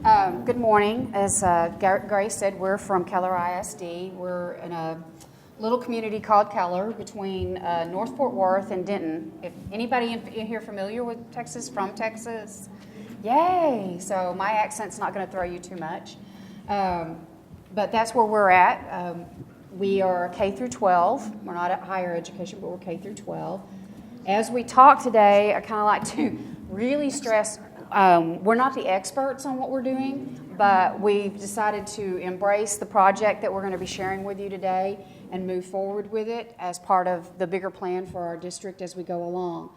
Good morning. As Grace said, we're from Keller ISD. We're in a little community called Keller between North Fort Worth and Denton. If anybody in here familiar with Texas, from Texas? Yay! So my accent's not going to throw you too much. But that's where we're at. We are K through 12. We're not at higher education, but we're K through 12. As we talk today, I kind of like to really stress we're not the experts on what we're doing, but we've decided to embrace the project that we're going to be sharing with you today and move forward with it as part of the bigger plan for our district as we go along.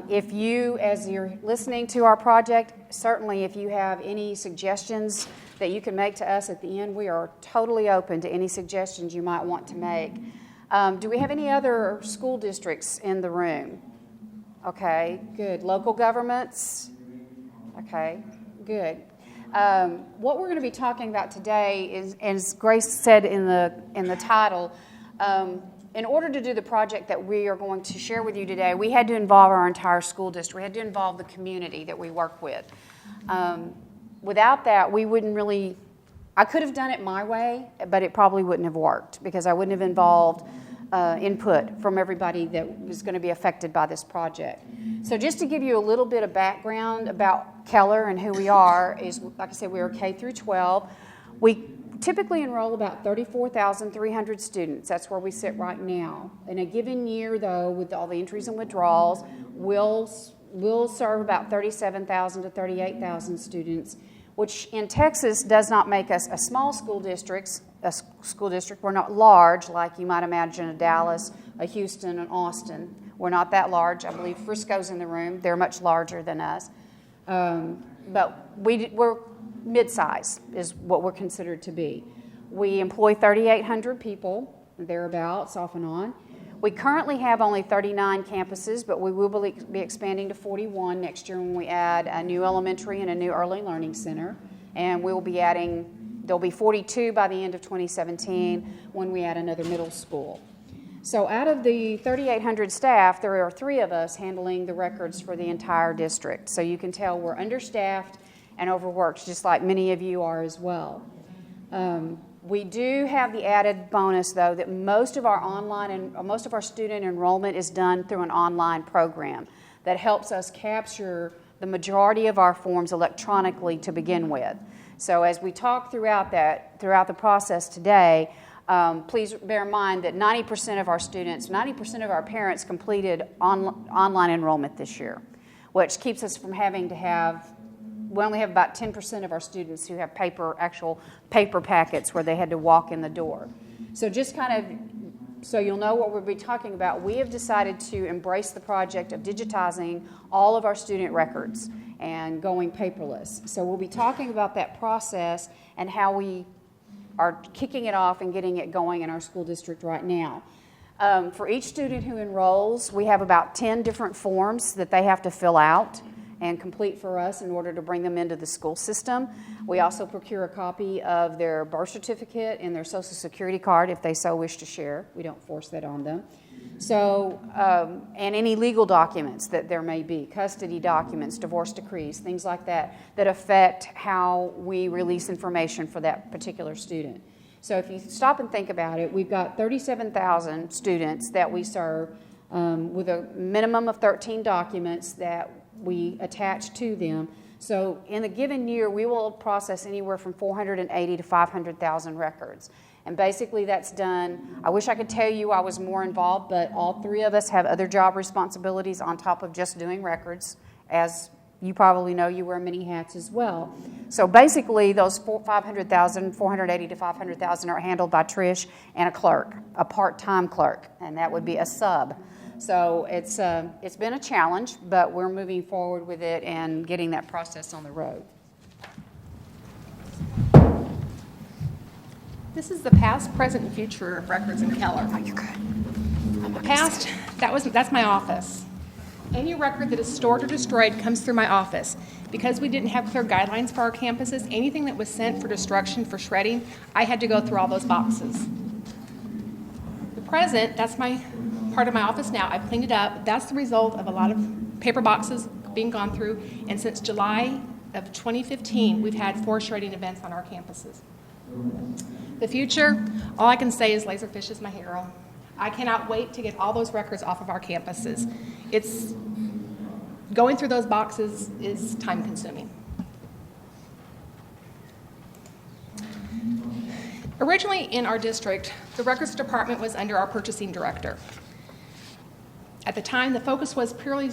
If you, as you're listening to our project, certainly if you have any suggestions that you can make to us at the end, we are totally open to any suggestions you might want to make. Do we have any other school districts in the room? Okay, good. Local governments? Okay, good. What we're going to be talking about today is, as Grace said in the title, in order to do the project that we are going to share with you today, we had to involve our entire school district. We had to involve the community that we work with. Without that, we wouldn't really, I could have done it my way, but it probably wouldn't have worked because I wouldn't have involved input from everybody that was going to be affected by this project. So just to give you a little bit of background about Keller and who we are is, like I said, we are K through 12. We typically enroll about 34,300 students. That's where we sit right now. In a given year, though, with all the entries and withdrawals, we'll serve about 37,000 to 38,000 students, which in Texas does not make us a small school district. We're not large, like you might imagine a Dallas, a Houston, an Austin. We're not that large. I believe Frisco's in the room. They're much larger than us. But we're mid-size is what we're considered to be. We employ 3,800 people, thereabouts, off and on. We currently have only 39 campuses, but we will be expanding to 41 next year when we add a new elementary and a new early learning center. And we will be adding, there'll be 42 by the end of 2017 when we add another middle school. So out of the 3,800 staff, there are 3 of us handling the records for the entire district. So you can tell we're understaffed and overworked, just like many of you are as well. We do have the added bonus, though, that most of our student enrollment is done through an online program that helps us capture the majority of our forms electronically to begin with. So as we talk throughout the process today, please bear in mind that 90% of our students, 90% of our parents completed online enrollment this year, which keeps us from having to have. We only have about 10% of our students who have actual paper packets where they had to walk in the door. So just kind of so you'll know what we'll be talking about, we have decided to embrace the project of digitizing all of our student records and going paperless. So we'll be talking about that process and how we are kicking it off and getting it going in our school district right now. For each student who enrolls, we have about 10 different forms that they have to fill out and complete for us in order to bring them into the school system. We also procure a copy of their birth certificate and their Social Security card if they so wish to share. We don't force that on them. So, and any legal documents that there may be, custody documents, divorce decrees, things like that, that affect how we release information for that particular student. So if you stop and think about it, we've got 37,000 students that we serve with a minimum of 13 documents that we attach to them. So in a given year, we will process anywhere from 480 to 500,000 records. And basically that's done. I wish I could tell you I was more involved, but all 3 of us have other job responsibilities on top of just doing records. As you probably know, you wear many hats as well. So basically those 480 to 500,000 are handled by Trish and a clerk, a part-time clerk, and that would be a sub. So it's been a challenge, but we're moving forward with it and getting that process on the road. This is the past, present, and future of records in Keller. Oh, you're good. The past, that's my office. Any record that is stored or destroyed comes through my office. Because we didn't have clear guidelines for our campuses, anything that was sent for destruction, for shredding, I had to go through all those boxes. The present, that's my part of my office now. I've cleaned it up. That's the result of a lot of paper boxes being gone through. And since July of 2015, we've had 4 shredding events on our campuses. The future, all I can say is Laserfiche is my hero. I cannot wait to get all those records off of our campuses. It's going through those boxes is time consuming. Originally in our district, the records department was under our purchasing director. At the time, the focus was purely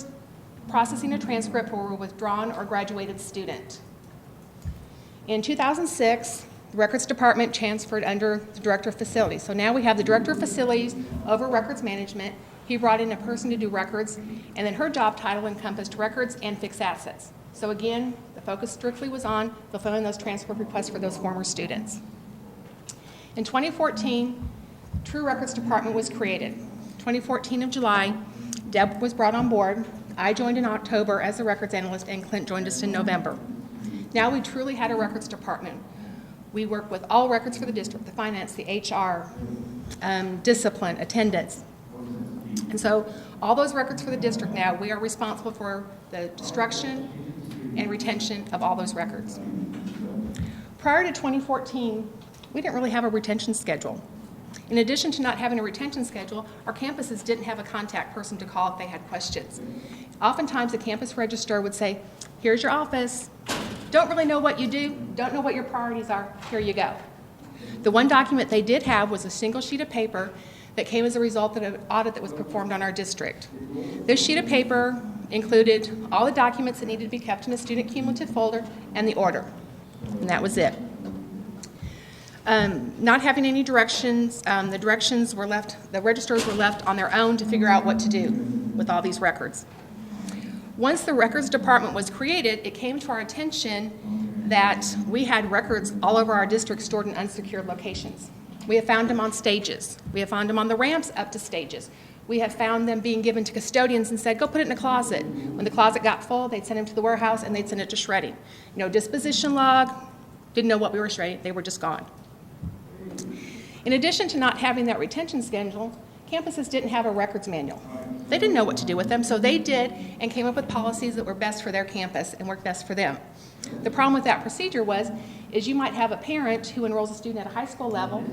processing a transcript for a withdrawn or graduated student. In 2006, the records department transferred under the director of facilities. So now we have the director of facilities over records management. He brought in a person to do records, and then her job title encompassed records and fixed assets. So again, the focus strictly was on fulfilling those transfer requests for those former students. In 2014, True Records Department was created. 2014 of July, Deb was brought on board. I joined in October as a records analyst, and Clint joined us in November. Now we truly had a records department. We work with all records for the district, the finance, the HR, discipline, attendance. And so all those records for the district now, we are responsible for the destruction and retention of all those records. Prior to 2014, we didn't really have a retention schedule. In addition to not having a retention schedule, our campuses didn't have a contact person to call if they had questions. Oftentimes, the campus registrar would say, here's your office. Don't really know what you do, don't know what your priorities are, here you go. The one document they did have was a single sheet of paper that came as a result of an audit that was performed on our district. This sheet of paper included all the documents that needed to be kept in a student cumulative folder and the order, and that was it. Not having any directions, the registrars were left on their own to figure out what to do with all these records. Once the records department was created, it came to our attention that we had records all over our district stored in unsecured locations. We have found them on stages. We have found them on the ramps up to stages. We have found them being given to custodians and said, go put it in a closet. When the closet got full, they'd send them to the warehouse and they'd send it to shredding. No disposition log, didn't know what we were shredding, they were just gone. In addition to not having that retention schedule, campuses didn't have a records manual. They didn't know what to do with them, so they did and came up with policies that were best for their campus and worked best for them. The problem with that procedure is you might have a parent who enrolls a student at a high school level,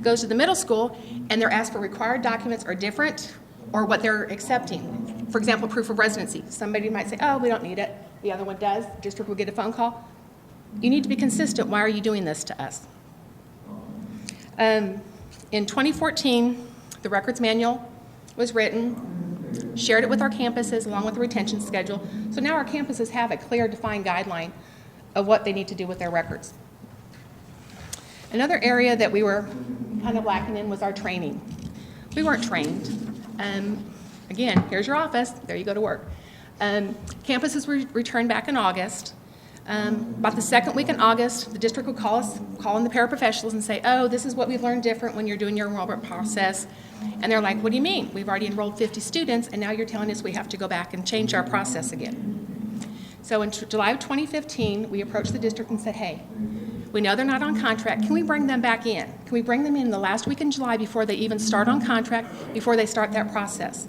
goes to the middle school, and they're asked for required documents are different or what they're accepting. For example, proof of residency. Somebody might say, oh, we don't need it. The other one does. The district will get a phone call. You need to be consistent. Why are you doing this to us? In 2014, the records manual was written, shared it with our campuses along with the retention schedule. So now our campuses have a clear, defined guideline of what they need to do with their records. Another area that we were kind of lacking in was our training. We weren't trained. Again, here's your office. There you go to work. Campuses were returned back in August. About the second week in August, the district would call in the paraprofessionals and say, oh, this is what we've learned different when you're doing your enrollment process. And they're like, what do you mean? We've already enrolled 50 students, and now you're telling us we have to go back and change our process again. So in July of 2015, we approached the district and said, hey, we know they're not on contract. Can we bring them back in? Can we bring them in the last week in July before they even start on contract, before they start that process?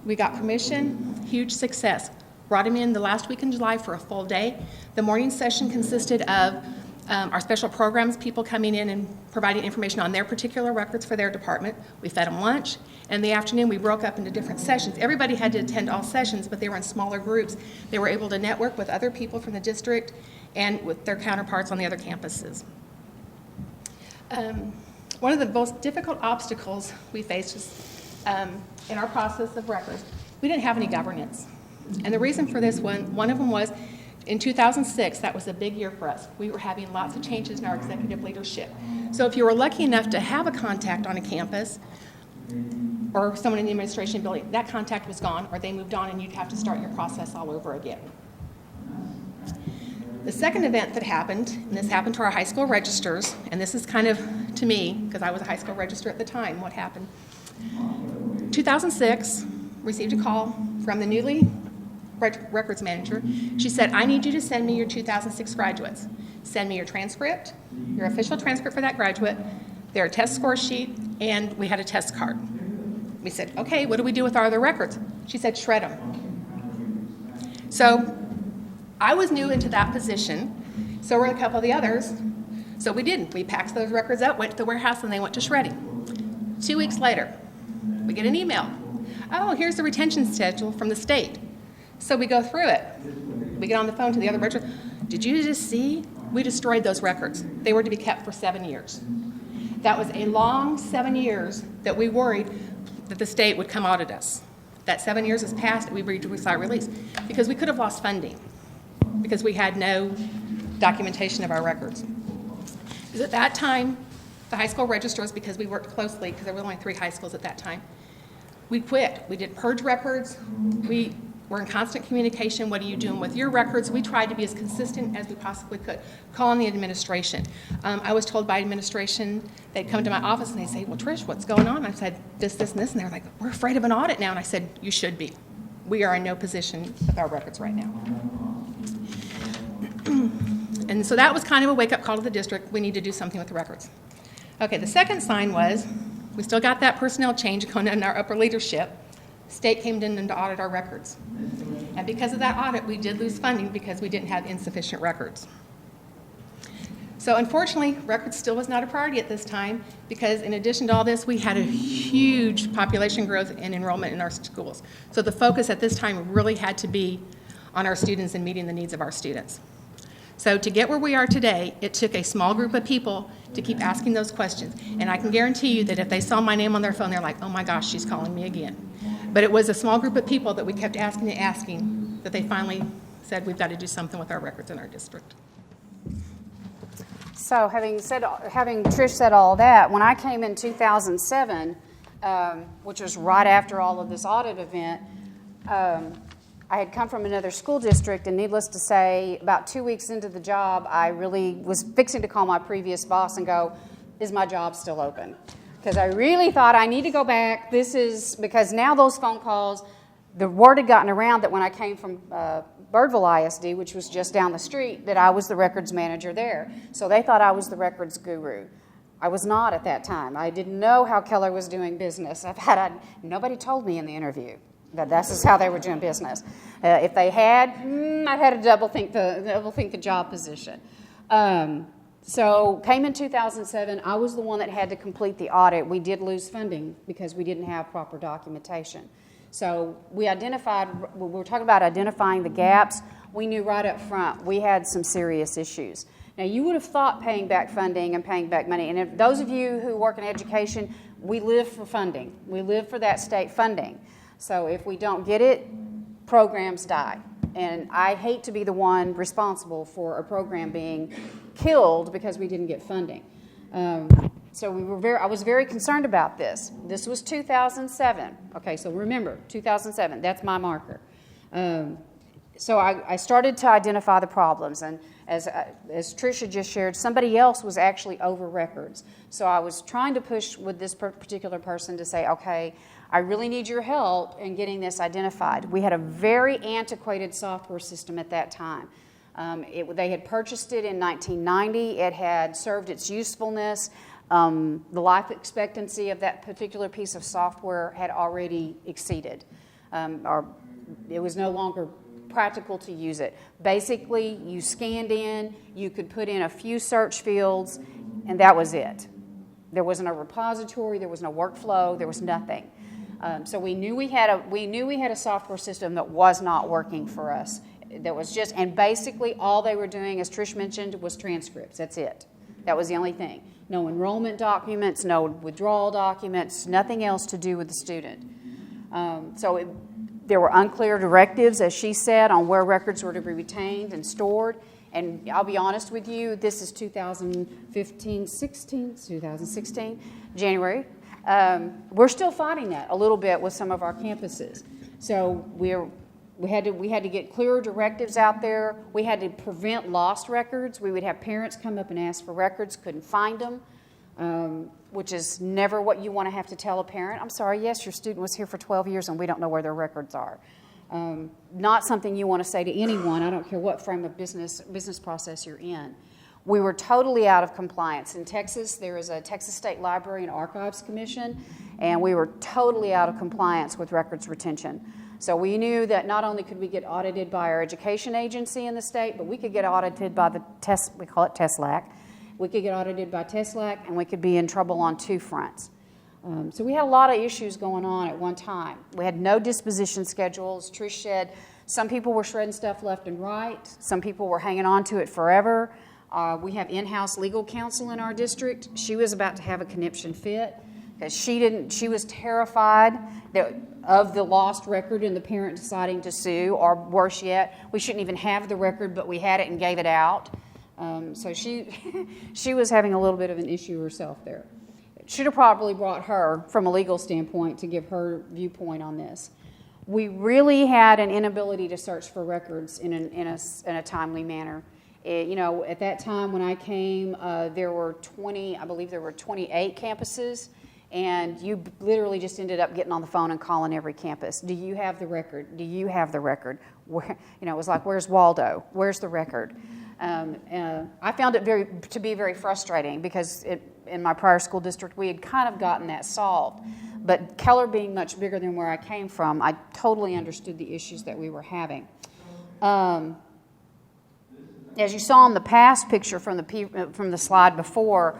We got permission, huge success. Brought them in the last week in July for a full day. The morning session consisted of our special programs people coming in and providing information on their particular records for their department. We fed them lunch. And in the afternoon, we broke up into different sessions. Everybody had to attend all sessions, but they were in smaller groups. They were able to network with other people from the district and with their counterparts on the other campuses. One of the most difficult obstacles we faced was in our process of records, we didn't have any governance. And the reason for this one of them was in 2006, that was a big year for us. We were having lots of changes in our executive leadership. So if you were lucky enough to have a contact on a campus or someone in the administration building, that contact was gone or they moved on and you'd have to start your process all over again. The second event that happened, and this happened to our high school registers, and this is kind of to me, because I was a high school registrar at the time, what happened. 2006, received a call from the newly records manager. She said, I need you to send me your 2006 graduates. Send me your transcript, your official transcript for that graduate, their test score sheet, and we had a test card. We said, okay, what do we do with our other records? She said, shred them. So I was new into that position, so were a couple of the others. So we didn't. We packed those records up, went to the warehouse, and they went to shredding. 2 weeks later, we get an email. Oh, here's the retention schedule from the state. So we go through it. We get on the phone to the other registrars. Did you just see? We destroyed those records. They were to be kept for 7 years. That was a long 7 years that we worried that the state would come audit us. That 7 years has passed, we saw a release because we could have lost funding because we had no documentation of our records. Because at that time, the high school registrars, because we worked closely, because there were only 3 high schools at that time, we quit. We did purge records. We were in constant communication. What are you doing with your records? We tried to be as consistent as we possibly could. Call on the administration. I was told by administration, they'd come to my office and they'd say, well, Trish, what's going on? I said, this, and this. And they were like, we're afraid of an audit now. And I said, you should be. We are in no position with our records right now. And so that was kind of a wake-up call to the district. We need to do something with the records. Okay, the second sign was we still got that personnel change going on in our upper leadership. State came in to audit our records. And because of that audit, we did lose funding because we didn't have insufficient records. So unfortunately, records still was not a priority at this time because in addition to all this, we had a huge population growth and enrollment in our schools. So the focus at this time really had to be on our students and meeting the needs of our students. So to get where we are today, it took a small group of people to keep asking those questions. And I can guarantee you that if they saw my name on their phone, they're like, oh my gosh, she's calling me again. But it was a small group of people that we kept asking and asking that they finally said, we've got to do something with our records in our district. So having Trish said all that, when I came in 2007, which was right after all of this audit event, I had come from another school district, and needless to say, about 2 weeks into the job, I really was fixing to call my previous boss and go, is my job still open? Because I really thought I need to go back. Because now those phone calls, the word had gotten around that when I came from Birdville ISD, which was just down the street, that I was the records manager there. So they thought I was the records guru. I was not at that time. I didn't know how Keller was doing business. Nobody told me in the interview that this is how they were doing business. If they had, I'd had to double think the job position. So came in 2007. I was the one that had to complete the audit. We did lose funding because we didn't have proper documentation. So we were talking about identifying the gaps. We knew right up front we had some serious issues. Now, you would have thought paying back funding and paying back money, and if those of you who work in education, we live for funding. We live for that state funding. So if we don't get it, programs die. And I hate to be the one responsible for a program being killed because we didn't get funding. So I was very concerned about this. This was 2007. Okay, so remember, 2007, that's my marker. So I started to identify the problems, and as Tricia just shared, somebody else was actually over records. So I was trying to push with this particular person to say, okay, I really need your help in getting this identified. We had a very antiquated software system at that time. They had purchased it in 1990. It had served its usefulness. The life expectancy of that particular piece of software had already exceeded, or it was no longer practical to use it. Basically, you scanned in, you could put in a few search fields, and that was it. There wasn't a repository, there was no workflow, there was nothing. So we knew we had a software system that was not working for us. That was just, and basically all they were doing, as Trish mentioned, was transcripts. That's it. That was the only thing. No enrollment documents, no withdrawal documents, nothing else to do with the student. There were unclear directives, as she said, on where records were to be retained and stored. And I'll be honest with you, this is 2016, January. We're still fighting that a little bit with some of our campuses. So we had to get clearer directives out there. We had to prevent lost records. We would have parents come up and ask for records, couldn't find them, which is never what you want to have to tell a parent. I'm sorry, yes, your student was here for 12 years and we don't know where their records are. Not something you want to say to anyone. I don't care what frame of business process you're in. We were totally out of compliance. In Texas, there is a Texas State Library and Archives Commission, and we were totally out of compliance with records retention. So we knew that not only could we get audited by our education agency in the state, but we could get audited by the test, we call it TESLAC. We could get audited by TESLAC, and we could be in trouble on two fronts. So we had a lot of issues going on at one time. We had no disposition schedules. Trish said some people were shredding stuff left and right. Some people were hanging on to it forever. We have in-house legal counsel in our district. She was about to have a conniption fit because she was terrified of the lost record and the parent deciding to sue, or worse yet, we shouldn't even have the record, but we had it and gave it out. So she was having a little bit of an issue herself there. Should have probably brought her from a legal standpoint to give her viewpoint on this. We really had an inability to search for records in a timely manner. At that time when I came, there were 28 campuses, and you literally just ended up getting on the phone and calling every campus. Do you have the record? Do you have the record? It was like, where's Waldo? Where's the record? I found it to be very frustrating because in my prior school district, we had kind of gotten that solved. But Keller being much bigger than where I came from, I totally understood the issues that we were having. As you saw in the past picture from the slide before,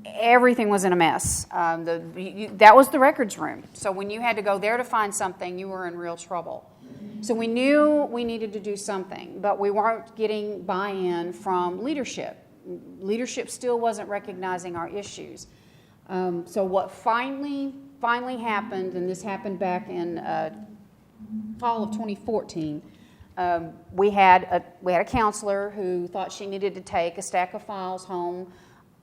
everything was in a mess. That was the records room. So when you had to go there to find something, you were in real trouble. So we knew we needed to do something, but we weren't getting buy-in from leadership. Leadership still wasn't recognizing our issues. So what finally happened, and this happened back in fall of 2014, we had a counselor who thought she needed to take a stack of files home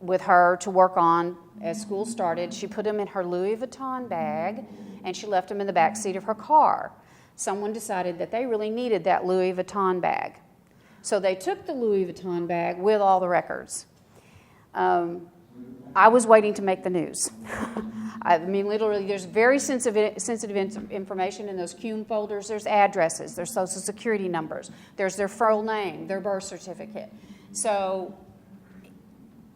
with her to work on as school started. She put them in her Louis Vuitton bag, and she left them in the back seat of her car. Someone decided that they really needed that Louis Vuitton bag. So they took the Louis Vuitton bag with all the records. I was waiting to make the news. I mean, literally, there's very sensitive information in those CUM folders. There's addresses, there's social security numbers, there's their full name, their birth certificate. So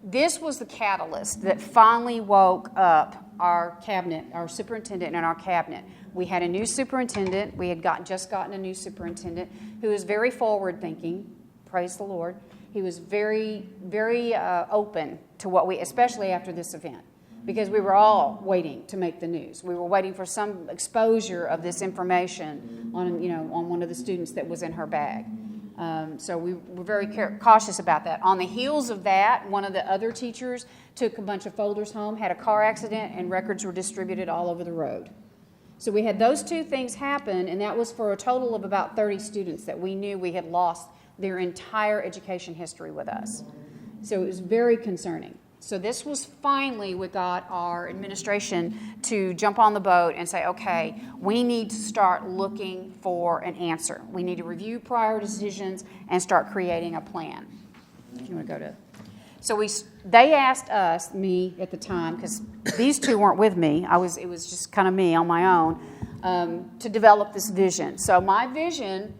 this was the catalyst that finally woke up our cabinet, our superintendent and our cabinet. We had a new superintendent. We had just gotten a new superintendent who was very forward-thinking. Praise the Lord. He was very, very open to what especially after this event, because we were all waiting to make the news. We were waiting for some exposure of this information on one of the students that was in her bag. So we were very cautious about that. On the heels of that, one of the other teachers took a bunch of folders home, had a car accident, and records were distributed all over the road. So we had those two things happen, and that was for a total of about 30 students that we knew we had lost their entire education history with us. So it was very concerning. So this was finally, we got our administration to jump on the boat and say, okay, we need to start looking for an answer. We need to review prior decisions and start creating a plan. If you want to go to... So they asked me at the time, because these two weren't with me, it was just kind of me on my own, to develop this vision. So my vision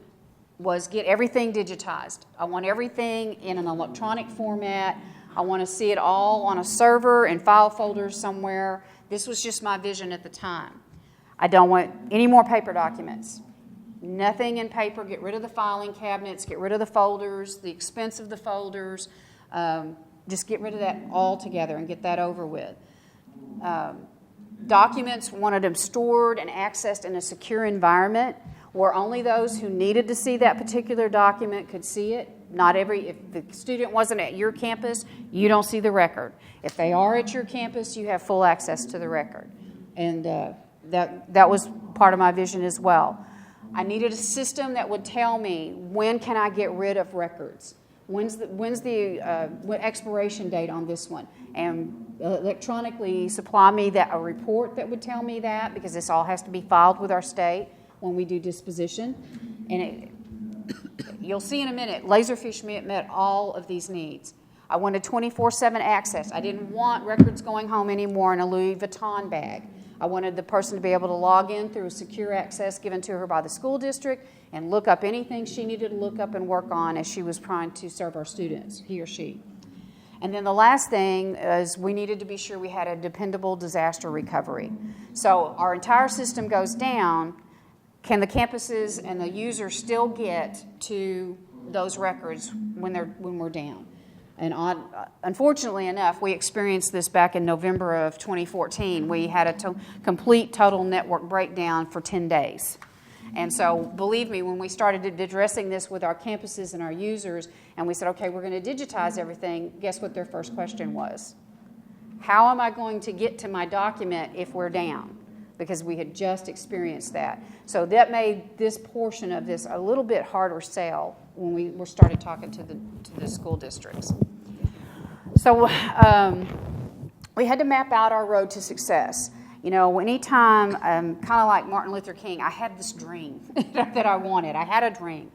was get everything digitized. I want everything in an electronic format. I want to see it all on a server and file folders somewhere. This was just my vision at the time. I don't want any more paper documents. Nothing in paper. Get rid of the filing cabinets. Get rid of the folders, the expense of the folders. Just get rid of that altogether and get that over with. Documents, wanted them stored and accessed in a secure environment where only those who needed to see that particular document could see it. If the student wasn't at your campus, you don't see the record. If they are at your campus, you have full access to the record. And that was part of my vision as well. I needed a system that would tell me, when can I get rid of records? When's the expiration date on this one? And electronically supply me a report that would tell me that, because this all has to be filed with our state when we do disposition. And you'll see in a minute, Laserfiche met all of these needs. I wanted 24/7 access. I didn't want records going home anymore in a Louis Vuitton bag. I wanted the person to be able to log in through a secure access given to her by the school district and look up anything she needed to look up and work on as she was trying to serve our students, he or she. And then the last thing is we needed to be sure we had a dependable disaster recovery. So our entire system goes down. can the campuses and the users still get to those records when we're down? And unfortunately enough, we experienced this back in November of 2014. We had a complete total network breakdown for 10 days. And so, believe me, when we started addressing this with our campuses and our users, and we said, okay, we're going to digitize everything, guess what their first question was? How am I going to get to my document if we're down? Because we had just experienced that. So that made this portion of this a little bit harder sell when we started talking to the school districts. So we had to map out our road to success. You know, anytime, kind of like Martin Luther King, I had this dream that I wanted. I had a dream.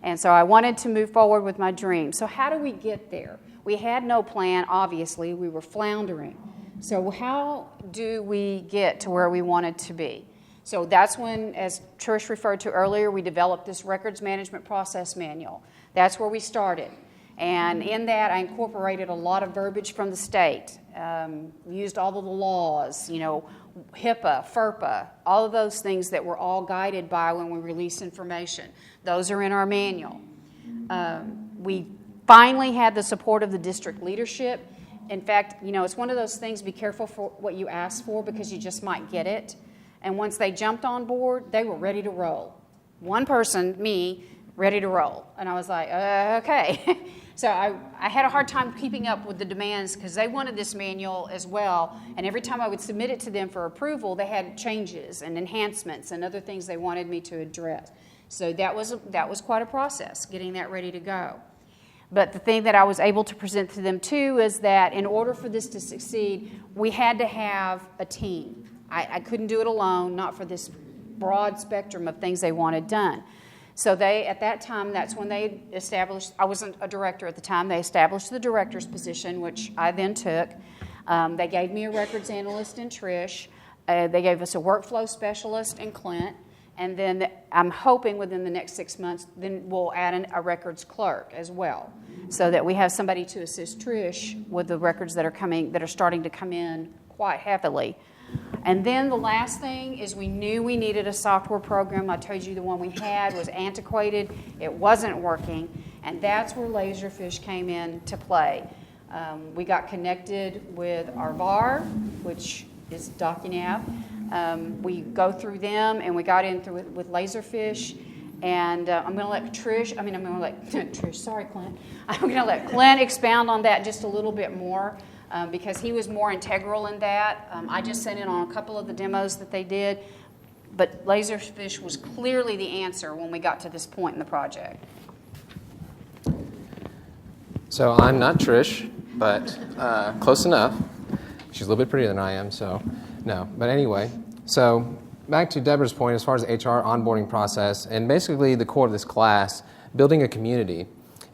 And so I wanted to move forward with my dream. So how do we get there? We had no plan, obviously. We were floundering. So how do we get to where we wanted to be? So that's when, as Trish referred to earlier, we developed this records management process manual. That's where we started. And in that, I incorporated a lot of verbiage from the state, used all of the laws, you know, HIPAA, FERPA, all of those things that we're all guided by when we release information. Those are in our manual. We finally had the support of the district leadership. In fact, you know, it's one of those things, be careful for what you ask for because you just might get it. And once they jumped on board, they were ready to roll. One person, me, ready to roll. And I was like, okay. So I had a hard time keeping up with the demands because they wanted this manual as well. And every time I would submit it to them for approval, they had changes and enhancements and other things they wanted me to address. So that was quite a process, getting that ready to go. But the thing that I was able to present to them, too, is that in order for this to succeed, we had to have a team. I couldn't do it alone, not for this broad spectrum of things they wanted done. So they, at that time, that's when they established, I wasn't a director at the time, they established the director's position, which I then took. They gave me a records analyst in Trish. They gave us a workflow specialist in Clint. And then I'm hoping within the next 6 months, then we'll add a records clerk as well, so that we have somebody to assist Trish with the records that are starting to come in quite heavily. And then the last thing is we knew we needed a software program. I told you the one we had was antiquated. It wasn't working. And that's where Laserfiche came in to play. We got connected with our VAR, which is DocuNav. We go through them, and we got in through it with Laserfiche. And I'm going to let Trish, sorry, Clint. I'm going to let Clint expound on that just a little bit more. Because he was more integral in that. I just sent in on a couple of the demos that they did, but Laserfiche was clearly the answer when we got to this point in the project. So I'm not Trish, but close enough. She's a little bit prettier than I am, so no. But anyway, so back to Deborah's point as far as the HR onboarding process, and basically the core of this class, building a community.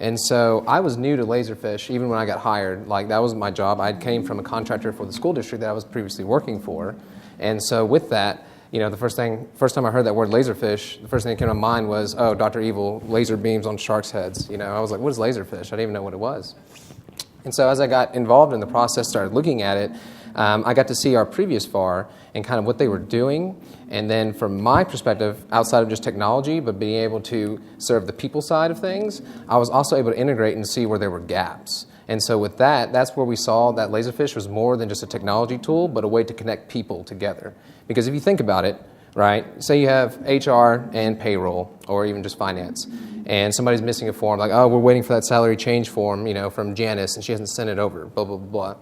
And so I was new to Laserfiche even when I got hired. Like, that was my job. I came from a contractor for the school district that I was previously working for. And so with that, you know, the first time I heard that word Laserfiche, the first thing that came to mind was, oh, Dr. Evil, laser beams on sharks' heads. You know, I was like, what is Laserfiche? I didn't even know what it was. And so as I got involved in the process, started looking at it, I got to see our previous VAR and kind of what they were doing. And then from my perspective, outside of just technology, but being able to serve the people side of things, I was also able to integrate and see where there were gaps. And so with that, that's where we saw that Laserfiche was more than just a technology tool, but a way to connect people together. Because if you think about it, right, say you have HR and payroll, or even just finance, and somebody's missing a form, like, oh, we're waiting for that salary change form, you know, from Janice, and she hasn't sent it over, blah, blah, blah.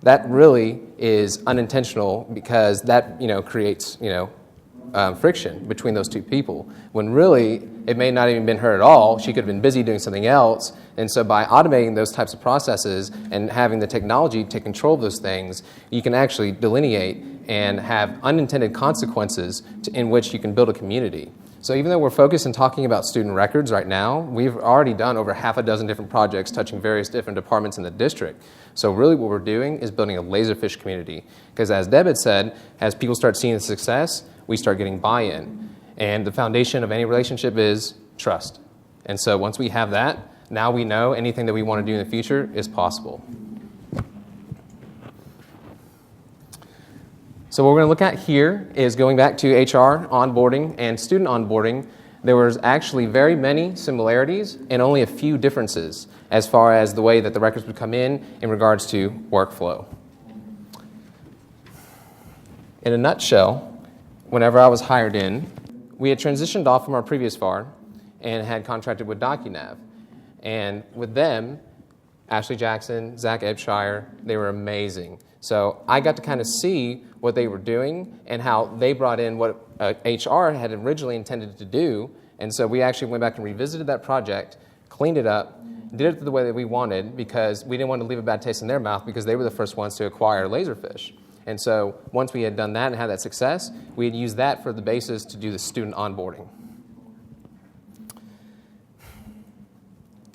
That really is unintentional because that, you know, creates, you know, friction between those two people, when really it may not even been her at all. She could have been busy doing something else. And so by automating those types of processes and having the technology take control of those things, you can actually delineate and have unintended consequences in which you can build a community. So even though we're focused on talking about student records right now, we've already done over half a dozen different projects touching various different departments in the district. So really what we're doing is building a Laserfiche community. Because as Deb had said, as people start seeing the success, we start getting buy-in. And the foundation of any relationship is trust. And so once we have that, now we know anything that we want to do in the future is possible. So what we're going to look at here is going back to HR onboarding and student onboarding. There was actually very many similarities and only a few differences as far as the way that the records would come in regards to workflow. In a nutshell, whenever I was hired in, we had transitioned off from our previous FAR and had contracted with DocuNav. And with them, Ashley Jackson, Zach Ebshire, they were amazing. So I got to kind of see what they were doing and how they brought in what HR had originally intended to do. And so we actually went back and revisited that project, cleaned it up, did it the way that we wanted because we didn't want to leave a bad taste in their mouth because they were the first ones to acquire Laserfiche. And so once we had done that and had that success, we had used that for the basis to do the student onboarding.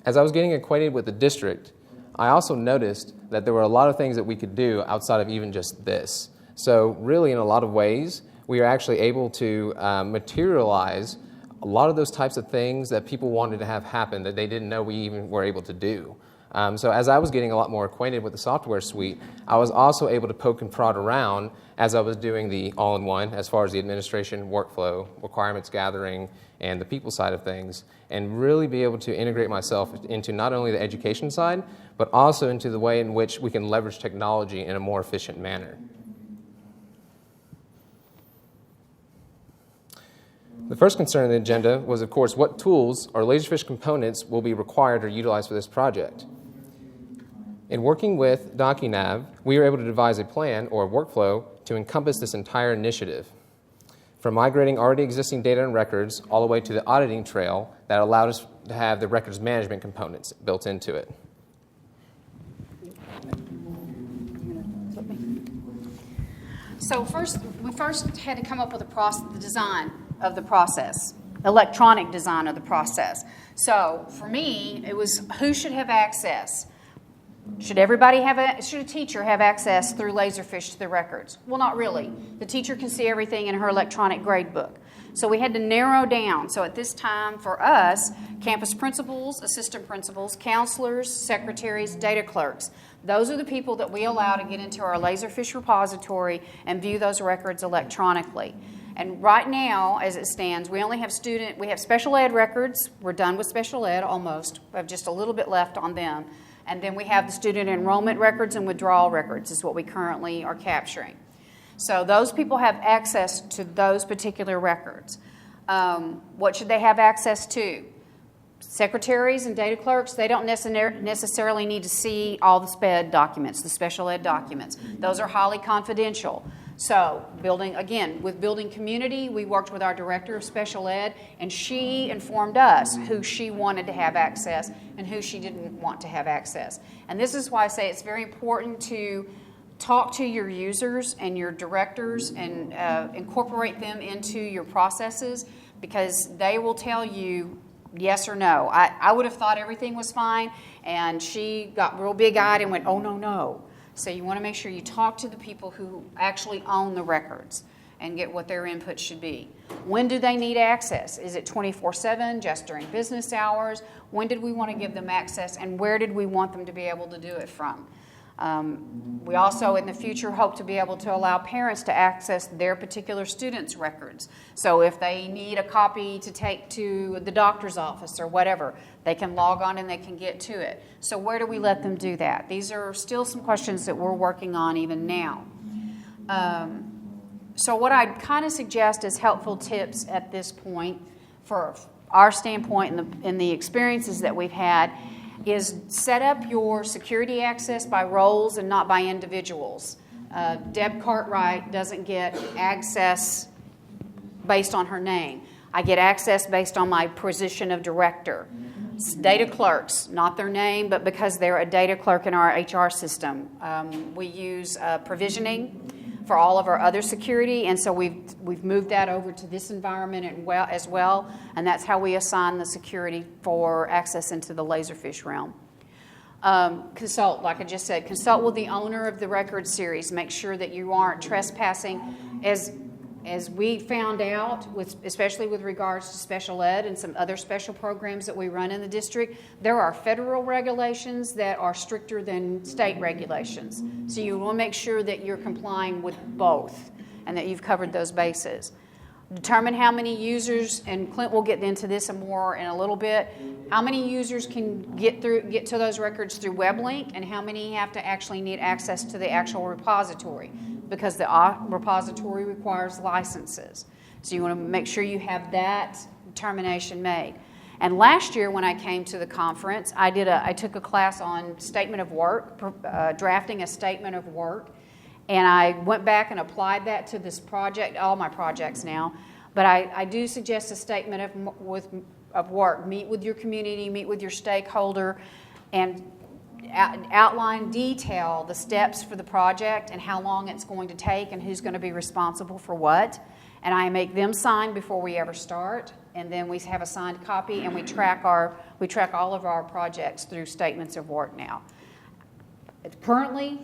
As I was getting acquainted with the district, I also noticed that there were a lot of things that we could do outside of even just this. So really, in a lot of ways, we are actually able to materialize a lot of those types of things that people wanted to have happen that they didn't know we even were able to do. So as I was getting a lot more acquainted with the software suite, I was also able to poke and prod around as I was doing the all-in-one as far as the administration, workflow, requirements gathering, and the people side of things, and really be able to integrate myself into not only the education side, but also into the way in which we can leverage technology in a more efficient manner. The first concern on the agenda was, of course, what tools or Laserfiche components will be required or utilized for this project. In working with DocuNav, we were able to devise a plan or a workflow to encompass this entire initiative, from migrating already existing data and records all the way to the auditing trail that allowed us to have the records management components built into it. So we first had to come up with the design of the process, electronic design of the process. So for me, it was who should have access. Should a teacher have access through Laserfiche to the records? Well, not really. The teacher can see everything in her electronic gradebook. So we had to narrow down. So at this time, for us, campus principals, assistant principals, counselors, secretaries, data clerks, those are the people that we allow to get into our Laserfiche repository and view those records electronically. And right now, as it stands, we have special ed records. We're done with special ed almost. We have just a little bit left on them. And then we have the student enrollment records and withdrawal records is what we currently are capturing. So those people have access to those particular records. What should they have access to? Secretaries and data clerks, they don't necessarily need to see all the SPED documents, the special ed documents. Those are highly confidential. So with building community, we worked with our director of special ed, and she informed us who she wanted to have access and who she didn't want to have access. And this is why I say it's very important to talk to your users and your directors and incorporate them into your processes, because they will tell you yes or no. I would have thought everything was fine, and she got real big-eyed and went, oh, no. So you want to make sure you talk to the people who actually own the records and get what their input should be. When do they need access? Is it 24/7, just during business hours? When did we want to give them access, and where did we want them to be able to do it from? We also, in the future, hope to be able to allow parents to access their particular students' records. So if they need a copy to take to the doctor's office or whatever, they can log on and they can get to it. So where do we let them do that? These are still some questions that we're working on even now. So what I'd kind of suggest as helpful tips at this point, for our standpoint and the experiences that we've had, is set up your security access by roles and not by individuals. Deb Cartwright doesn't get access based on her name. I get access based on my position of director. Data clerks, not their name, but because they're a data clerk in our HR system. We use provisioning for all of our other security, and so we've moved that over to this environment as well, and that's how we assign the security for access into the Laserfiche realm. Consult, like I just said, consult with the owner of the record series. Make sure that you aren't trespassing. As we found out, especially with regards to special ed and some other special programs that we run in the district, there are federal regulations that are stricter than state regulations. So you want to make sure that you're complying with both. and that you've covered those bases. Determine how many users, and Clint will get into this and more in a little bit, how many users can get to those records through WebLink, and how many have to actually need access to the actual repository, because the repository requires licenses. So you want to make sure you have that determination made. And last year when I came to the conference, I took a class on statement of work, drafting a statement of work. And I went back and applied that to this project, all my projects now. But I do suggest a statement of work. Meet with your community, meet with your stakeholder, and outline, detail the steps for the project and how long it's going to take and who's going to be responsible for what. And I make them sign before we ever start. And then we have a signed copy, and we track all of our projects through statements of work now. Currently,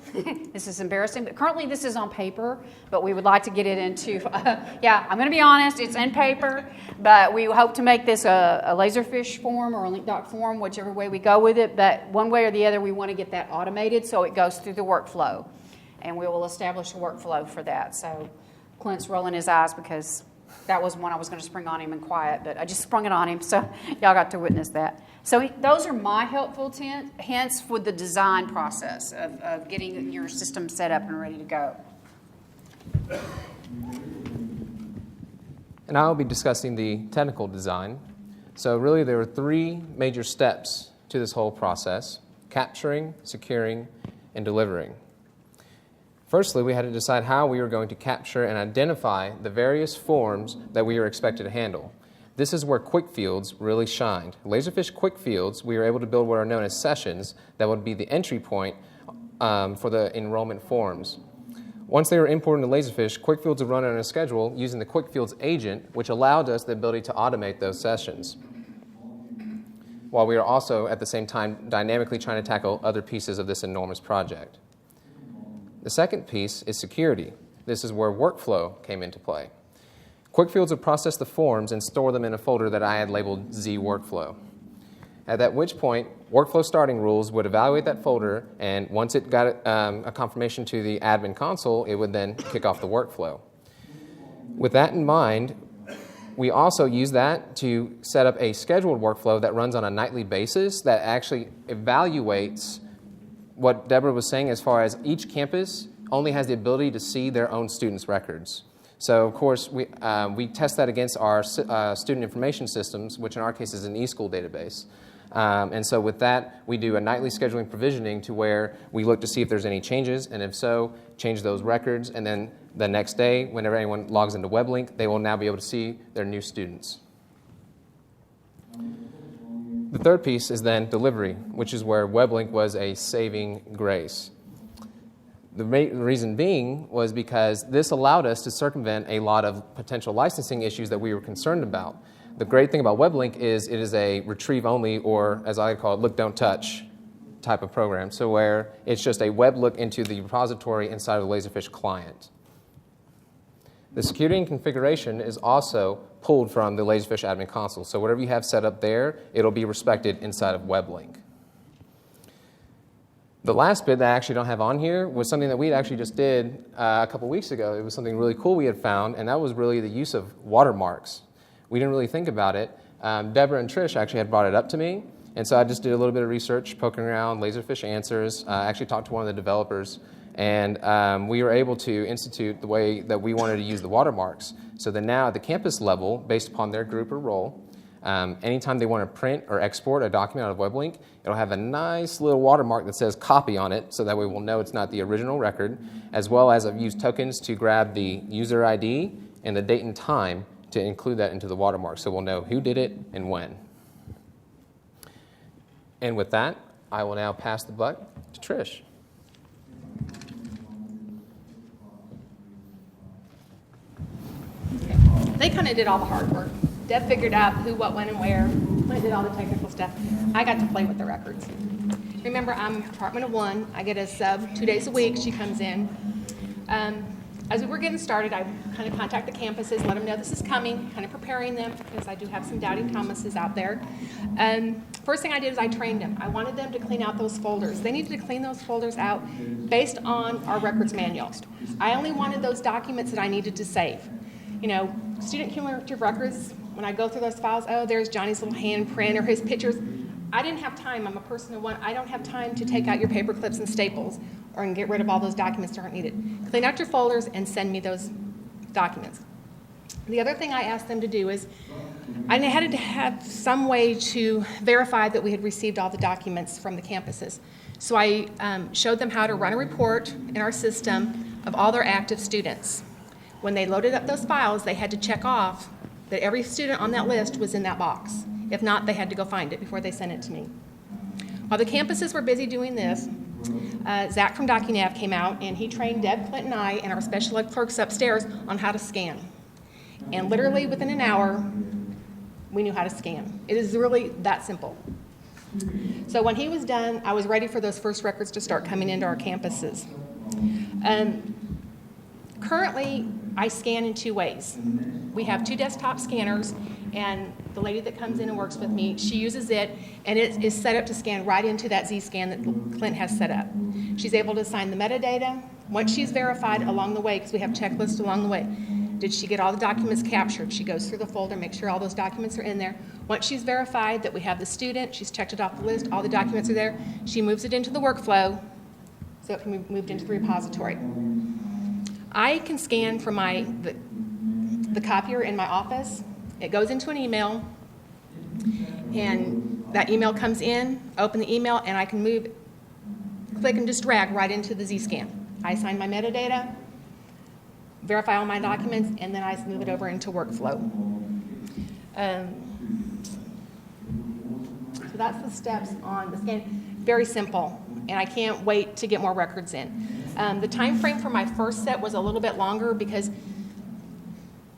this is embarrassing, but currently this is on paper, but we would like to get it into, I'm going to be honest, it's in paper, but we hope to make this a Laserfiche form or a LinkDoc form, whichever way we go with it, but one way or the other, we want to get that automated so it goes through the workflow, and we will establish a workflow for that. So Clint's rolling his eyes because that was one I was going to spring on him in quiet, but I just sprung it on him, so y'all got to witness that. So those are my helpful hints for the design process of getting your system set up and ready to go. And I'll be discussing the technical design. So really there are three major steps to this whole process: capturing, securing, and delivering. Firstly, we had to decide how we were going to capture and identify the various forms that we were expected to handle. This is where quick fields really shined. Laserfiche quick fields, we were able to build what are known as sessions that would be the entry point for the enrollment forms. Once they were imported into Laserfiche, quick fields would run on a schedule using the quick fields agent, which allowed us the ability to automate those sessions, while we were also at the same time dynamically trying to tackle other pieces of this enormous project. The second piece is security. This is where workflow came into play. Quick fields would process the forms and store them in a folder that I had labeled Z Workflow. At that which point, workflow starting rules would evaluate that folder, and once it got a confirmation to the admin console, it would then kick off the workflow. With that in mind, we also use that to set up a scheduled workflow that runs on a nightly basis that actually evaluates what Deborah was saying as far as each campus only has the ability to see their own students' records. So, of course, we test that against our student information systems, which in our case is an eSchool database. And so with that, we do a nightly scheduling provisioning to where we look to see if there's any changes, and if so, change those records. And then the next day, whenever anyone logs into WebLink, they will now be able to see their new students. The third piece is then delivery, which is where WebLink was a saving grace. The reason being was because this allowed us to circumvent a lot of potential licensing issues that we were concerned about. The great thing about WebLink is it is a retrieve-only, or as I call it, look, don't touch type of program, so where it's just a web look into the repository inside of the Laserfiche client. The security and configuration is also pulled from the Laserfiche admin console. So whatever you have set up there, it'll be respected inside of WebLink. The last bit that I actually don't have on here was something that we actually just did a couple weeks ago. It was something really cool we had found, and that was really the use of watermarks. We didn't really think about it. Deborah and Trish actually had brought it up to me, and so I just did a little bit of research, poking around Laserfiche answers. I actually talked to one of the developers, and we were able to institute the way that we wanted to use the watermarks. So that now at the campus level, based upon their group or role, anytime they want to print or export a document out of WebLink, it'll have a nice little watermark that says copy on it, so that way we'll know it's not the original record, as well as I've used tokens to grab the user ID and the date and time to include that into the watermark, so we'll know who did it and when. And with that, I will now pass the buck to Trish. They kind of did all the hard work. Deb figured out who, what, when, and where. I did all the technical stuff. I got to play with the records. Remember, I'm Department of One. I get a sub 2 days a week. She comes in. As we were getting started, I kind of contact the campuses, let them know this is coming, kind of preparing them, because I do have some doubting Thomases out there. First thing I did is I trained them. I wanted them to clean out those folders. They needed to clean those folders out based on our records manual. I only wanted those documents that I needed to save. You know, student cumulative records, when I go through those files, oh, there's Johnny's little handprint or his pictures. I didn't have time. I'm a person of one. I don't have time to take out your paper clips and staples or and get rid of all those documents that aren't needed. Clean out your folders and send me those documents. The other thing I asked them to do is I had to have some way to verify that we had received all the documents from the campuses. So I showed them how to run a report in our system of all their active students. When they loaded up those files, they had to check off that every student on that list was in that box. If not, they had to go find it before they sent it to me. While the campuses were busy doing this, Zach from DocuNav came out and he trained Deb, Clint, and I and our special ed clerks upstairs on how to scan. And literally within an hour, we knew how to scan. It is really that simple. So when he was done, I was ready for those first records to start coming into our campuses. Currently, I scan in 2 ways. We have 2 desktop scanners, and the lady that comes in and works with me, she uses it, and it is set up to scan right into that Z-scan that Clint has set up. She's able to assign the metadata. Once she's verified along the way, because we have checklists along the way, did she get all the documents captured? She goes through the folder, makes sure all those documents are in there. Once she's verified that we have the student, she's checked it off the list, all the documents are there, she moves it into the workflow so it can be moved into the repository. I can scan from the copier in my office. It goes into an email, and that email comes in, open the email, and I can click and just drag right into the Z-scan. I assign my metadata, verify all my documents, and then I move it over into workflow. So that's the steps on the scan. Very simple, and I can't wait to get more records in. The time frame for my first set was a little bit longer because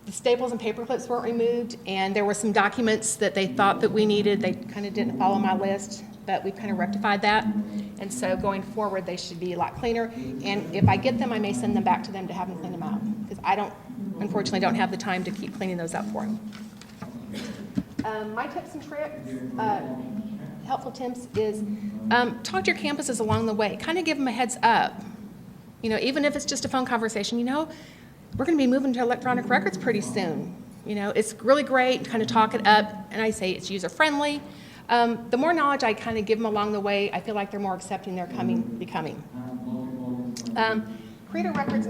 the staples and paper clips weren't removed, and there were some documents that they thought that we needed. They kind of didn't follow my list, but we kind of rectified that. And so going forward, they should be a lot cleaner. And if I get them, I may send them back to them to have them clean them out, because I unfortunately don't have the time to keep cleaning those up for them. My tips and tricks, helpful tips is talk to your campuses along the way. Kind of give them a heads up. You know, even if it's just a phone conversation, you know, we're going to be moving to electronic records pretty soon. You know, it's really great, kind of talk it up, and I say it's user-friendly. The more knowledge I kind of give them along the way, I feel like they're more accepting they're becoming. Create a records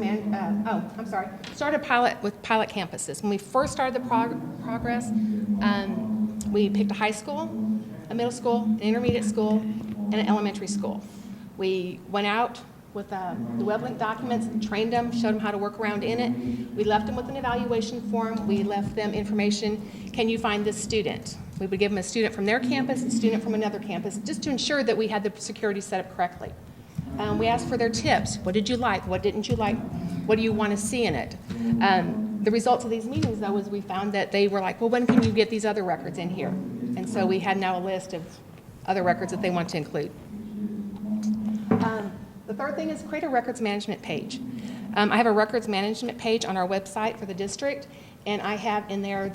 start a pilot with pilot campuses. When we first started the progress, we picked a high school, a middle school, an intermediate school, and an elementary school. We went out with the web link documents, trained them, showed them how to work around in it. We left them with an evaluation form. We left them information. Can you find this student? We would give them a student from their campus, a student from another campus, just to ensure that we had the security set up correctly. We asked for their tips. What did you like? What didn't you like? What do you want to see in it? The results of these meetings, though, was we found that they were like, well, when can you get these other records in here? And so we had now a list of other records that they want to include. The third thing is create a records management page. I have a records management page on our website for the district, and I have in there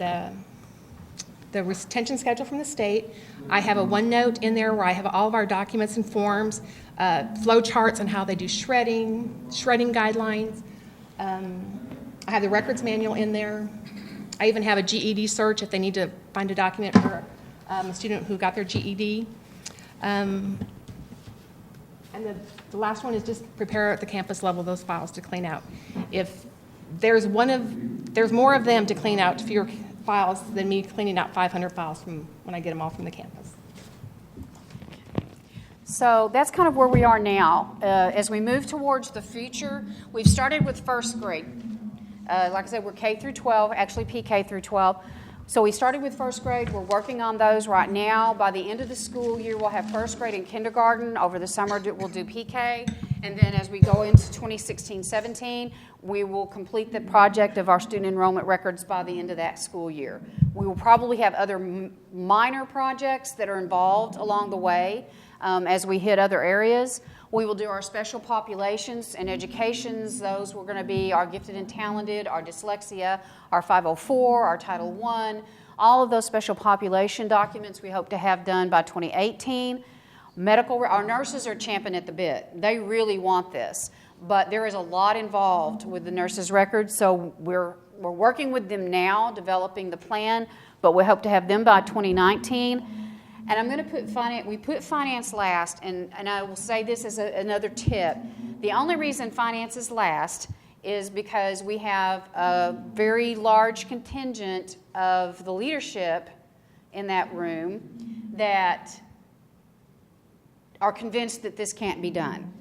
the retention schedule from the state. I have a OneNote in there where I have all of our documents and forms, flow charts on how they do shredding guidelines. I have the records manual in there. I even have a GED search if they need to find a document for a student who got their GED. And the last one is just prepare at the campus level those files to clean out. If there's more of them to clean out, fewer files than me cleaning out 500 files from when I get them all from the campus. So that's kind of where we are now. As we move towards the future, we've started with first grade. Like I said, we're K through 12, actually PK through 12. So we started with first grade. We're working on those right now. By the end of the school year, we'll have first grade and kindergarten. Over the summer, we'll do PK. And then as we go into 2016-17, we will complete the project of our student enrollment records by the end of that school year. We will probably have other minor projects that are involved along the way as we hit other areas. We will do our special populations and educations. Those were going to be our gifted and talented, our dyslexia, our 504, our Title I, All of those special population documents we hope to have done by 2018. Our nurses are champing at the bit. They really want this. But there is a lot involved with the nurses' records, so we're working with them now, developing the plan, but we hope to have them by 2019. And I'm going to put finance, we put finance last, and I will say this as another tip. The only reason finance is last is because we have a very large contingent of the leadership in that room that are convinced that this can't be done.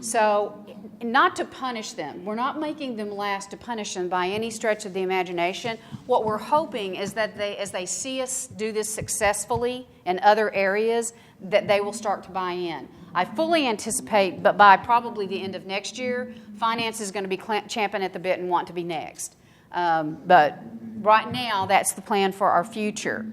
So, not to punish them. We're not making them last to punish them by any stretch of the imagination. What we're hoping is that as they see us do this successfully in other areas, that they will start to buy in. I fully anticipate, but by probably the end of next year, finance is going to be champing at the bit and want to be next. But right now, that's the plan for our future.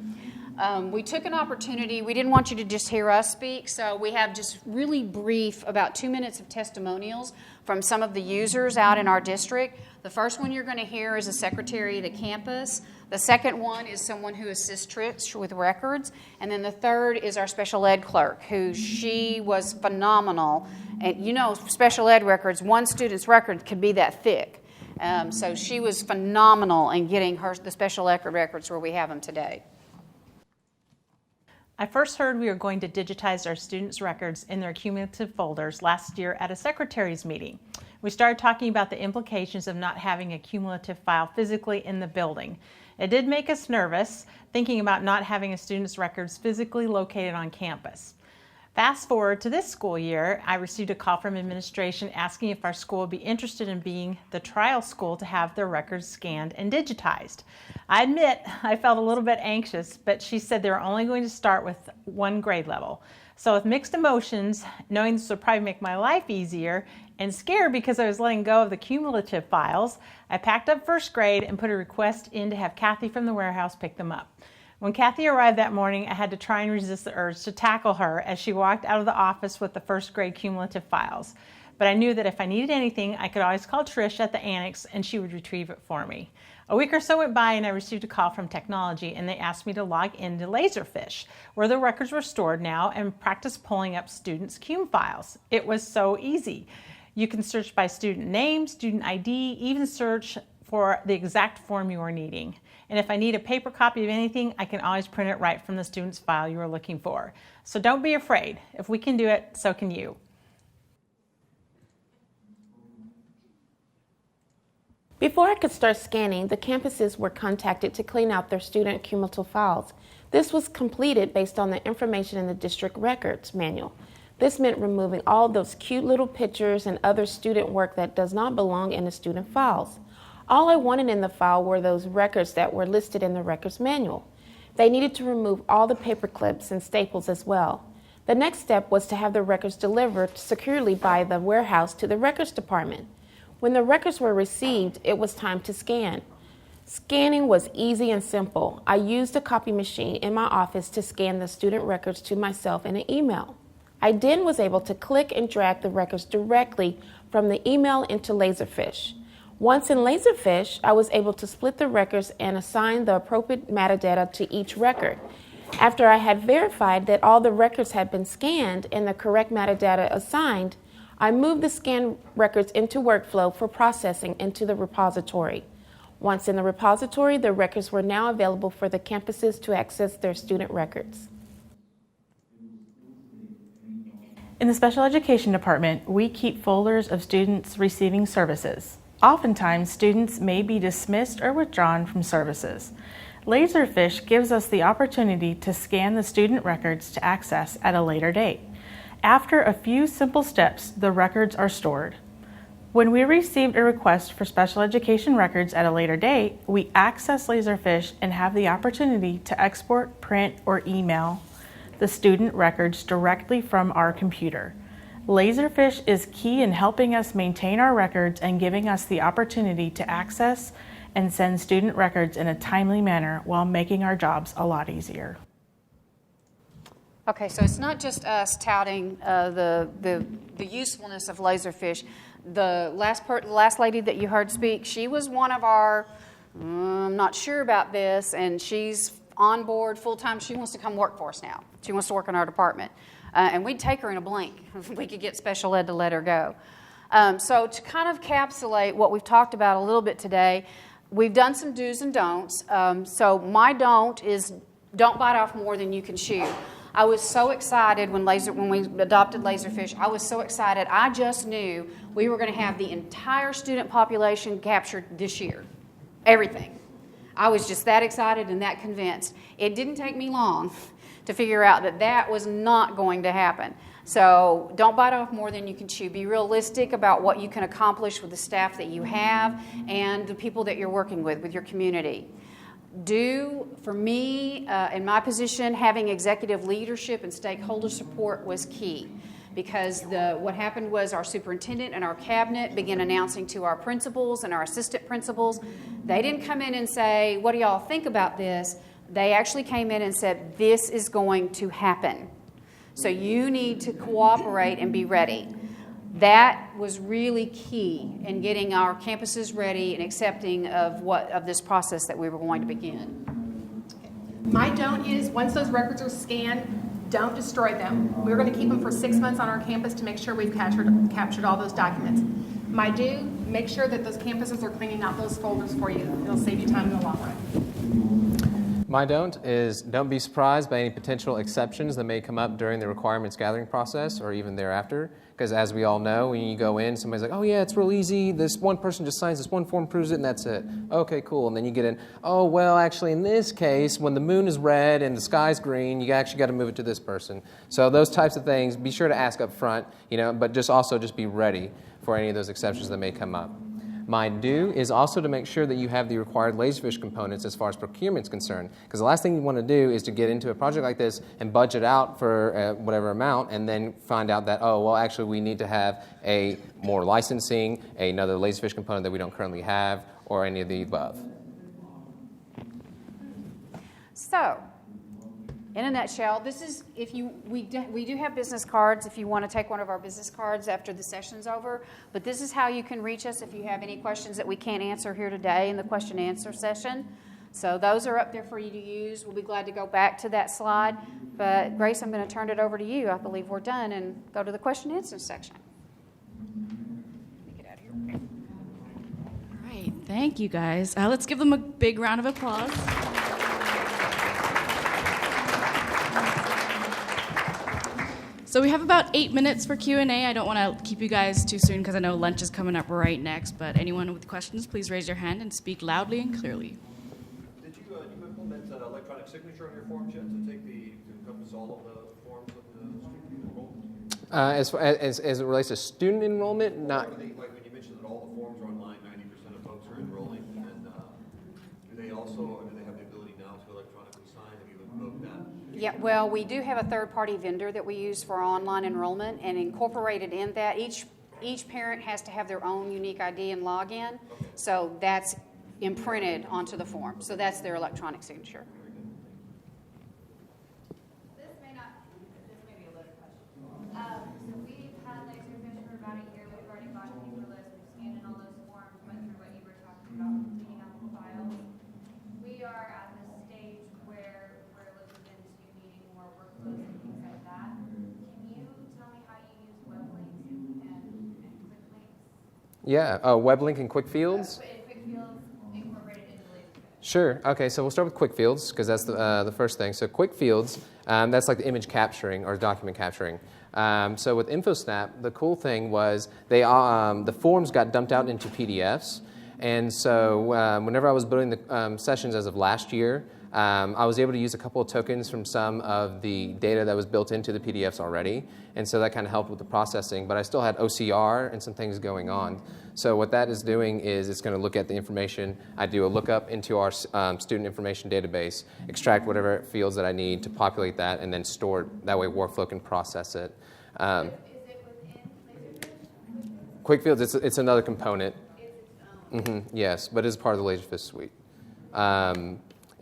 We took an opportunity. We didn't want you to just hear us speak, so we have just really brief, about 2 minutes of testimonials from some of the users out in our district. The first one you're going to hear is a secretary of the campus. The second one is someone who assists Trish with records. And then the third is our special ed clerk, she was phenomenal. And you know, special ed records, one student's record could be that thick. So she was phenomenal in getting the special ed records where we have them today. I first heard we were going to digitize our students' records in their cumulative folders last year at a secretary's meeting. We started talking about the implications of not having a cumulative file physically in the building. It did make us nervous, thinking about not having a student's records physically located on campus. Fast forward to this school year, I received a call from administration asking if our school would be interested in being the trial school to have their records scanned and digitized. I admit I felt a little bit anxious, but she said they were only going to start with one grade level. So with mixed emotions, knowing this would probably make my life easier, and scared because I was letting go of the cumulative files, I packed up first grade and put a request in to have Kathy from the warehouse pick them up. When Kathy arrived that morning, I had to try and resist the urge to tackle her as she walked out of the office with the first grade cumulative files. But I knew that if I needed anything, I could always call Trish at the annex and she would retrieve it for me. A week or so went by and I received a call from technology and they asked me to log into Laserfiche, where the records were stored now, and practice pulling up students' cum files. It was so easy. You can search by student name, student ID, even search for the exact form you are needing. And if I need a paper copy of anything, I can always print it right from the student's file you are looking for. So don't be afraid. If we can do it, so can you. Before I could start scanning, the campuses were contacted to clean out their student cumulative files. This was completed based on the information in the district records manual. This meant removing all those cute little pictures and other student work that does not belong in the student files. All I wanted in the file were those records that were listed in the records manual. They needed to remove all the paper clips and staples as well. The next step was to have the records delivered securely by the warehouse to the records department. When the records were received, it was time to scan. Scanning was easy and simple. I used a copy machine in my office to scan the student records to myself in an email. I then was able to click and drag the records directly from the email into Laserfiche. Once in Laserfiche, I was able to split the records and assign the appropriate metadata to each record. After I had verified that all the records had been scanned and the correct metadata assigned, I moved the scanned records into workflow for processing into the repository. Once in the repository, the records were now available for the campuses to access their student records. In the special education department, we keep folders of students receiving services. Oftentimes, students may be dismissed or withdrawn from services. Laserfiche gives us the opportunity to scan the student records to access at a later date. After a few simple steps, the records are stored. When we received a request for special education records at a later date, we access Laserfiche and have the opportunity to export, print, or email the student records directly from our computer. Laserfiche is key in helping us maintain our records and giving us the opportunity to access and send student records in a timely manner while making our jobs a lot easier. Okay, so it's not just us touting the usefulness of Laserfiche. The last lady that you heard speak, she was one of our I'm not sure about this, and she's on board full-time. She wants to come work for us now. She wants to work in our department. And we'd take her in a blink if we could get special ed to let her go. So to kind of encapsulate what we've talked about a little bit today, we've done some do's and don'ts. So my don't is don't bite off more than you can chew. I was so excited when we adopted Laserfiche. I was so excited. I just knew we were going to have the entire student population captured this year. Everything. I was just that excited and that convinced. It didn't take me long to figure out that that was not going to happen. So don't bite off more than you can chew. Be realistic about what you can accomplish with the staff that you have and the people that you're working with your community. For me, in my position, having executive leadership and stakeholder support was key, because what happened was our superintendent and our cabinet began announcing to our principals and our assistant principals. They didn't come in and say, what do y'all think about this? They actually came in and said, this is going to happen. So you need to cooperate and be ready. That was really key in getting our campuses ready and accepting of this process that we were going to begin. My don't is, once those records are scanned, don't destroy them. We're going to keep them for 6 months on our campus to make sure we've captured all those documents. My do, make sure that those campuses are cleaning out those folders for you. It'll save you time in the long run. My don't is don't be surprised by any potential exceptions that may come up during the requirements gathering process or even thereafter. Because as we all know, when you go in, somebody's like, oh yeah, it's real easy. This one person just signs this one form, proves it, and that's it. Okay, cool. And then you get in, oh, well, actually, in this case, when the moon is red and the sky's green, you actually got to move it to this person. So those types of things, be sure to ask up front, but just be ready for any of those exceptions that may come up. My do is also to make sure that you have the required Laserfiche components as far as procurement is concerned. Because the last thing you want to do is to get into a project like this and budget out for whatever amount and then find out that, oh, well, actually we need to have a more licensing, another Laserfiche component that we don't currently have, or any of the above. So, in a nutshell, this is we do have business cards if you want to take one of our business cards after the session's over. But this is how you can reach us if you have any questions that we can't answer here today in the question and answer session. So those are up there for you to use. We'll be glad to go back to that slide. But Grace, I'm going to turn it over to you. I believe we're done, and go to the question and answer section. Let me get out of here. All right, thank you guys. Let's give them a big round of applause. So we have about 8 minutes for Q&A. I don't want to keep you guys too soon because I know lunch is coming up right next. But anyone with questions, please raise your hand and speak loudly and clearly. Did you implement electronic signature on your forms yet to encompass all of the forms of the student enrollment? As it relates to student enrollment, not. Like when you mentioned that all the forms are online, 90% of folks are enrolling, and do they have the ability now to electronically sign? Have you invoked that? Yeah, well, we do have a third-party vendor that we use for online enrollment, and incorporated in that, each parent has to have their own unique ID and login, so that's imprinted onto the form. So that's their electronic signature. This may be a loaded question. So we've had Laserfiche for about a year. We've already gotten paper lists. We've scanned in all those forms, went through what you were talking about, cleaning out the files. We are at the stage where we're looking into needing more workflows and things like that. Can you tell me how you use web links and quick links? Yeah, web link and quick fields. Quick fields incorporated into Laserfiche. Sure. Okay, so we'll start with quick fields because that's the first thing. So quick fields, that's like the image capturing or document capturing. So with InfoSnap, the cool thing was the forms got dumped out into PDFs. And so whenever I was building the sessions as of last year, I was able to use a couple of tokens from some of the data that was built into the PDFs already. And so that kind of helped with the processing. But I still had OCR and some things going on. So what that is doing is it's going to look at the information. I do a lookup into our student information database, extract whatever fields that I need to populate that, and then store it. That way workflow can process it. Is it within Laserfiche? Quick fields, it's another component. Yes, but it's part of the Laserfiche suite. And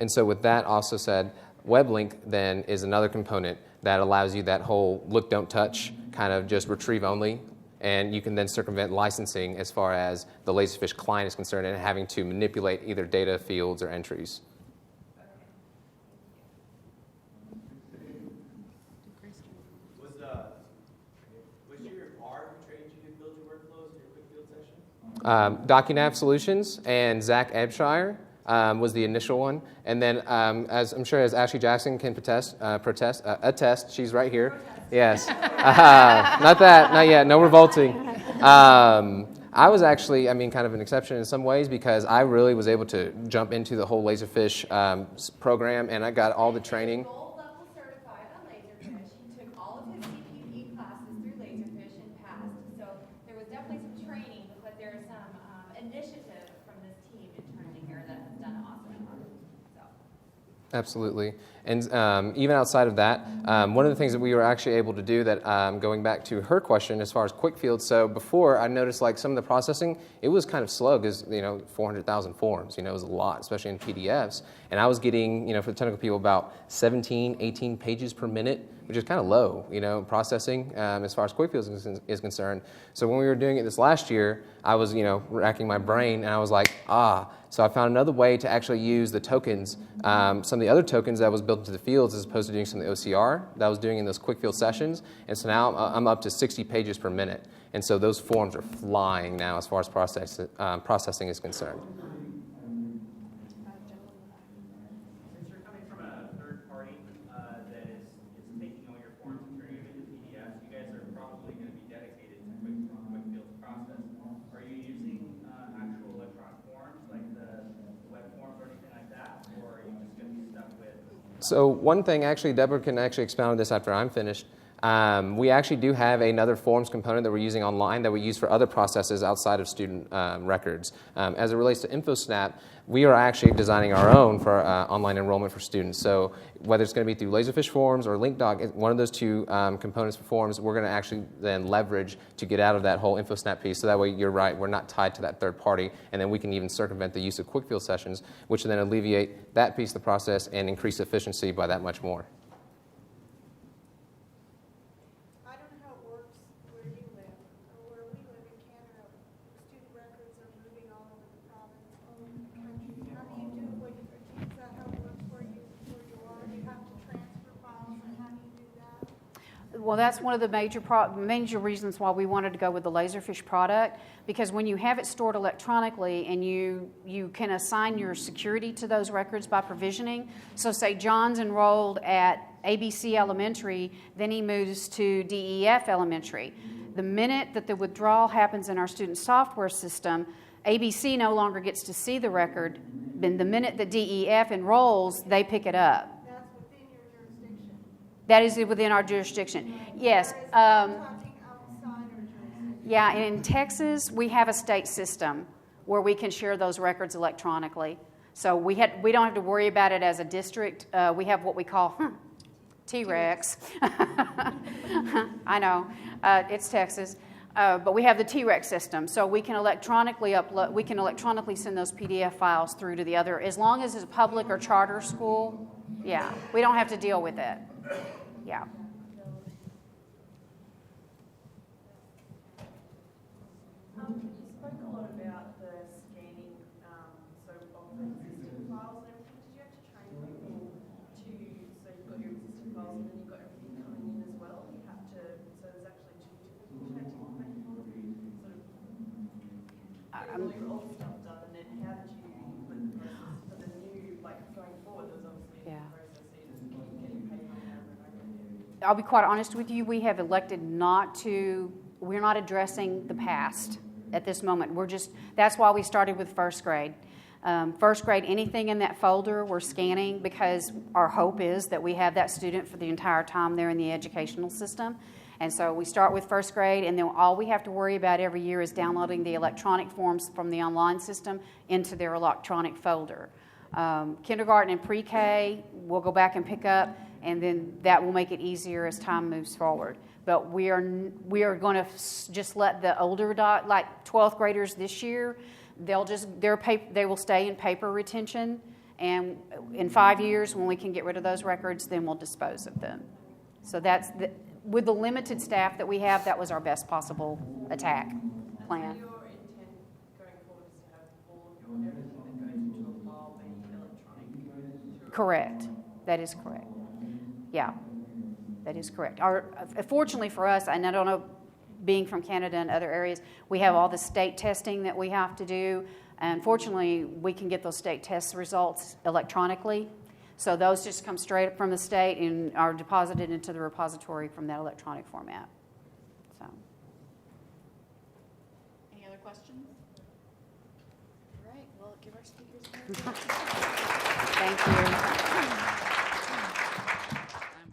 so with that also said, WebLink then is another component that allows you that whole look, don't touch, kind of just retrieve only. And you can then circumvent licensing as far as the Laserfiche client is concerned and having to manipulate either data, fields, or entries. Was your R who trained you to build your workflows in your quick field session? DocuNav Solutions and Zach Ebshire was the initial one. And then, as I'm sure as Ashley Jackson can attest, she's right here. Yes. Not yet, no revolting. I was actually, kind of an exception in some ways because I really was able to jump into the whole Laserfiche program, and I got all the training. Gold level certified on Laserfiche. He took all of his CPP classes through Laserfiche and passed. So there was definitely some training, but there's some initiative from this team internally here that has done awesome work. So. Absolutely. And even outside of that, one of the things that we were actually able to do that, going back to her question as far as quick field, so before I noticed like some of the processing, it was kind of slow because, 400,000 forms, it was a lot, especially in PDFs. And I was getting, for the technical people, about 17, 18 pages per minute, which is kind of low, processing as far as quick field is concerned. So when we were doing it this last year, I was, racking my brain, and I was like, So I found another way to actually use the tokens, some of the other tokens that was built into the fields as opposed to doing some of the OCR that I was doing in those quick field sessions. And so now I'm up to 60 pages per minute. And so those forms are flying now as far as processing is concerned. Since you're coming from a third party that is taking all your forms and turning them into PDFs, you guys are probably going to be dedicated to quick field process. Are you using actual electronic forms like the web forms or anything like that, or are you just going to be stuck with? So one thing, actually, Deborah can actually expound on this after I'm finished. We actually do have another forms component that we're using online that we use for other processes outside of student records. As it relates to InfoSnap, we are actually designing our own for online enrollment for students. So whether it's going to be through Laserfiche forms or LinkDoc, one of those two components for forms, we're going to actually then leverage to get out of that whole InfoSnap piece. So that way, you're right, we're not tied to that third party, and then we can even circumvent the use of quick field sessions, which will then alleviate that piece of the process and increase efficiency by that much more. Well, that's one of the major reasons why we wanted to go with the Laserfiche product, because when you have it stored electronically and you can assign your security to those records by provisioning. So say John's enrolled at ABC Elementary, then he moves to DEF Elementary. The minute that the withdrawal happens in our student software system, ABC no longer gets to see the record. Then the minute that DEF enrolls, they pick it up. That is within our jurisdiction. Yes. Yeah, and in Texas, we have a state system where we can share those records electronically. So we don't have to worry about it as a district. We have what we call T-Rex. I know, it's Texas. But we have the T-Rex system, so we can electronically upload. We can electronically send those PDF files through to the other, as long as it's a public or charter school. Yeah, we don't have to deal with it. Yeah. You spoke a lot about the scanning, so of the existing files and everything. Did you have to train people so you've got your existing files and then you've got everything coming in as well? You have to, so there's actually two different people get all your old stuff done, and then how did you implement the process for the new, going forward? There was obviously a process that you just keep getting paid on over and over again. I'll be quite honest with you. We have elected we're not addressing the past at this moment. That's why we started with first grade. First grade, anything in that folder we're scanning, because our hope is that we have that student for the entire time they're in the educational system. And so we start with first grade, and then all we have to worry about every year is downloading the electronic forms from the online system into their electronic folder. Kindergarten and pre-K, we'll go back and pick up, and then that will make it easier as time moves forward. But we are going to just let the older, like 12th graders this year, they will stay in paper retention, and in 5 years, when we can get rid of those records, then we'll dispose of them. So with the limited staff that we have, that was our best possible attack plan. Your intent going forward is to have all of your everything that goes into a file be electronic? Correct. That is correct. Yeah, that is correct. Fortunately for us, and I don't know, being from Canada and other areas, we have all the state testing that we have to do. And fortunately, we can get those state test results electronically. So those just come straight up from the state and are deposited into the repository from that electronic format. So. Any other questions? All right, well, give our speakers a hand. Thank you.